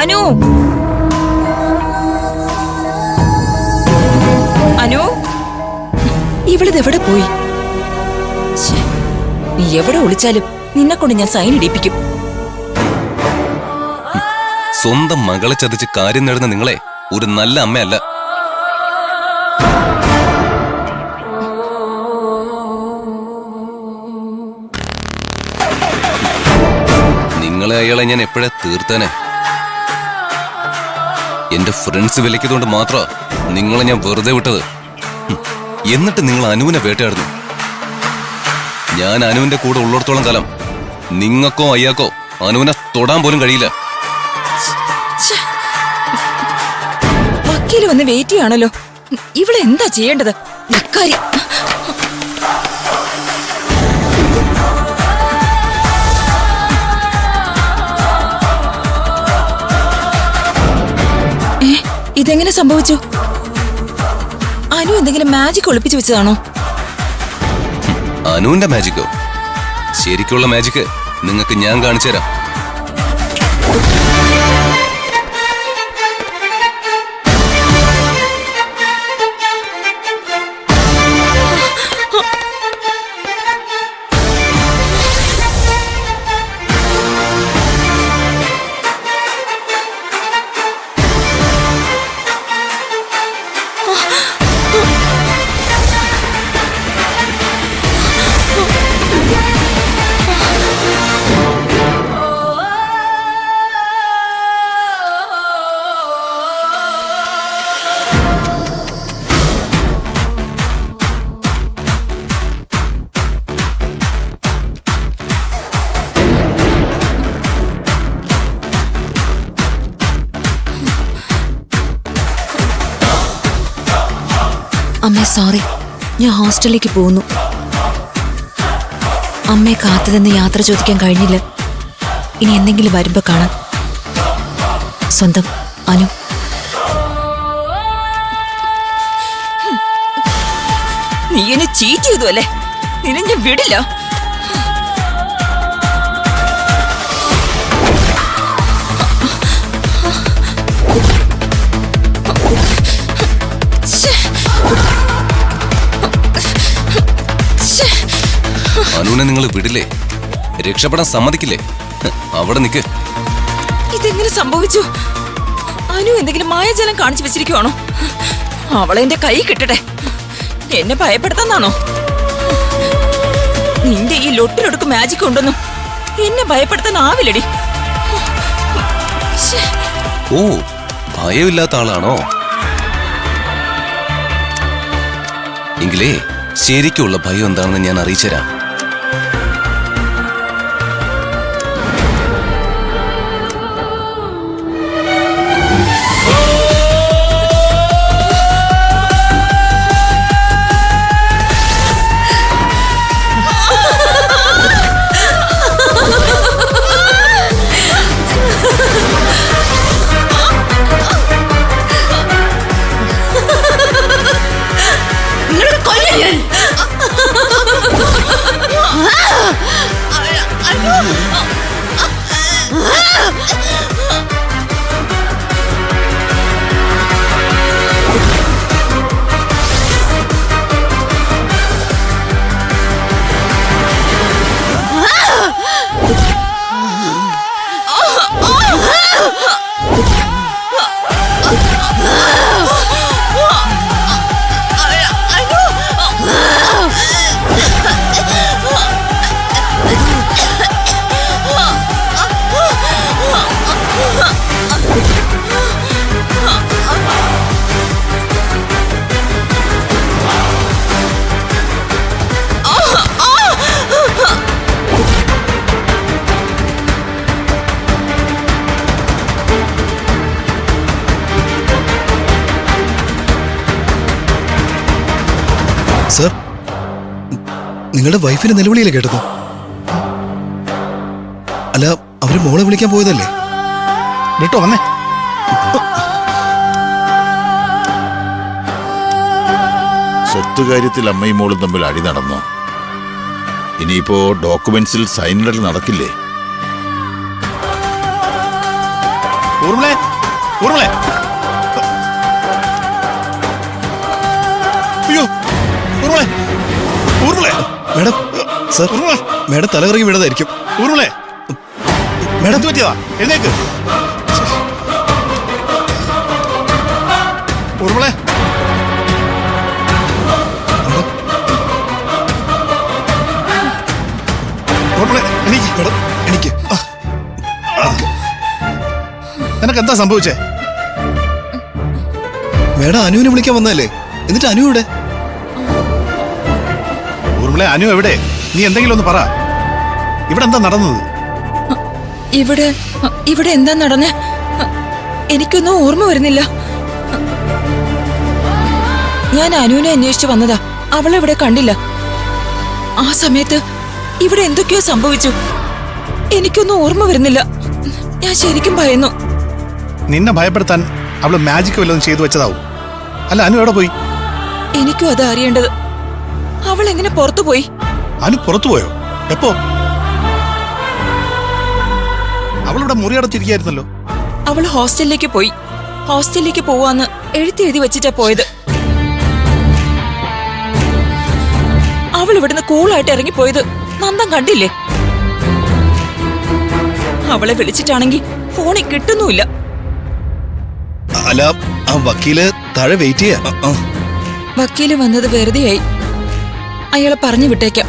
അനു അനു ഇവളിതെവിടെ പോയി? നീ എവിടെ ഒളിച്ചാലും നിന്നെ കൊണ്ട് ഞാൻ സൈൻ ഇടിപ്പിക്കും. സ്വന്തം മകളെ ചതിച്ച് കാര്യം നേടുന്ന നിങ്ങളെ ഒരു നല്ല അമ്മയല്ല. നിങ്ങളെ അയാളെ ഞാൻ എപ്പോഴേ തീർത്തേനെ. എന്റെ ഫ്രണ്ട്സ് വിലക്കിയതുകൊണ്ട് മാത്രമാ നിങ്ങളെ ഞാൻ വെറുതെ വിട്ടത്. എന്നിട്ട് നിങ്ങൾ അനുവിനെ വേട്ടയാടുന്നു. ഞാൻ അനുവിന്റെ കൂടെ ഉള്ളിടത്തോളം കാലം നിങ്ങൾക്കോ അയ്യാക്കോ അനുവിനെ തൊടാൻ പോലും കഴിയില്ല. വക്കീല് വന്ന് വെയിറ്റ് ചെയ്യാണല്ലോ. ഇവിടെ എന്താ ചെയ്യേണ്ടത്? ഇതെങ്ങനെ സംഭവിച്ചു? അനു എന്തെങ്കിലും മാജിക് ഒളിപ്പിച്ചു വെച്ചതാണോ? അനുവിന്റെ മാജിക്കോ? ശരിക്കുള്ള മാജിക്ക് നിങ്ങൾക്ക് ഞാൻ കാണിച്ചു തരാം. അമ്മേ സോറി, ഞാൻ ഹോസ്റ്റലിലേക്ക് പോകുന്നു. അമ്മയെ കാത്തുനിന്ന് യാത്ര ചോദിക്കാൻ കഴിഞ്ഞില്ല. ഇനി എന്തെങ്കിലും വരുമ്പോ കാണാം. സ്വന്തം അനു. നീ എന്നെ ചീറ്റ് ചെയ്തു അല്ലേ? നിന്നെ ഞാൻ വിടില്ല. അനുവിനെ നിങ്ങൾ വിടില്ലേ? രക്ഷപ്പെടാൻ സമ്മതിക്കില്ലേ? അവിടെ നിൽക്ക്. ഇതെങ്ങനെ സംഭവിച്ചു? അനു എന്തെങ്കിലും മായാജാലം കാണിച്ചു വെച്ചിരിക്കുവാണോ? അവളെ എന്റെ കൈ കിട്ടട്ടെ. എന്നെ ഭയപ്പെടുത്താന്നാണോ? നിന്റെ ഈ ലൊട്ടിലൊടുക്ക് മാജിക് ഉണ്ടെന്നും എന്നെ ഭയപ്പെടുത്താനാവില്ലടി. ഓ, ഭയമില്ലാത്ത ആളാണോ? എങ്കിലേ ശരിക്കുള്ള ഭയം എന്താണെന്ന് ഞാൻ അറിയിച്ചുതരാം. സർ, നിങ്ങളുടെ വൈഫിന്റെ നിലവിളിയിലെ കേട്ടത്? അല്ല, അവര് മോളെ വിളിക്കാൻ പോയതല്ലേ? കേട്ടോ വന്നേ. സ്വത്ത് കാര്യത്തിൽ അമ്മയും മോളും തമ്മിൽ അടി നടന്നു. ഇനിയിപ്പോ ഡോക്യുമെന്റ്സിൽ സൈനിടൽ നടക്കില്ലേ? ഊർമിളെ ഊർമിളെ അയ്യോ ഊർമിളെ ഊർമിളെ മാഡം സർ ഊർമിളെ മാഡം തലകറങ്ങി വീണതായിരിക്കും. ഊർമിളെ മാഡം എന്ത് പറ്റിയതാ? എഴുന്നേക്ക് ഊർമിളെ ഊർമിളെ എനിക്ക് മാഡം എനിക്ക് നിനക്ക് എന്താ സംഭവിച്ചേ? മാഡം അനുവിനെ വിളിക്കാൻ വന്നതല്ലേ, എന്നിട്ട് അനു ഇവിടെ? ഊർമിളെ അനു എവിടെ? നീ എന്തെങ്കിലും ഒന്ന് പറ. ഇവിടെ എന്താ നടന്നത്? ഇവിടെ ഇവിടെ എന്താ നടന്നേ? എനിക്കൊന്നും ഓർമ്മ വരുന്നില്ല. ഞാൻ അനുവിനെ അന്വേഷിച്ചു വന്നതാ. അവളെ ഇവിടെ കണ്ടില്ല. ആ സമയത്ത് ഇവിടെ എന്തൊക്കെയോ സംഭവിച്ചു. എനിക്കൊന്നും ഓർമ്മ വരുന്നില്ല. ഞാൻ ശരിക്കും ഭയന്നു. നിന്നെ ഭയപ്പെടുത്താൻ അവള് മാജിക് വല്ലതും ചെയ്തു വെച്ചതാവും. അല്ല അനു എവിടെ പോയി? എനിക്കും അത് അറിയേണ്ടത്. അവൾ എങ്ങനെ പുറത്തു പോയി? അനു പുറത്തു പോയോ? എപ്പോ? അവളിവിടെ മുറിയടച്ചിരിക്കായിരുന്നല്ലോ. അവൾ ഹോസ്റ്റലിലേക്ക് പോയി. ഹോസ്റ്റലിലേക്ക് പോവാന്ന് എഴുതി വെച്ചിട്ടാ പോയത്. അവൾ ഇവിടുന്ന് കൂളായിട്ട് ഇറങ്ങിപ്പോയത് നന്ദൻ കണ്ടില്ലേ? അവളെ വിളിച്ചിട്ടാണെങ്കിൽ ഫോണിൽ കിട്ടുന്നുമില്ല. അല്ല, ആ വക്കീല് താഴെ വെയിറ്റ് ചെയ്യാ. വക്കീല് വന്നത് വെറുതെയായി. അയാളെ പറഞ്ഞു വിട്ടേക്കാം.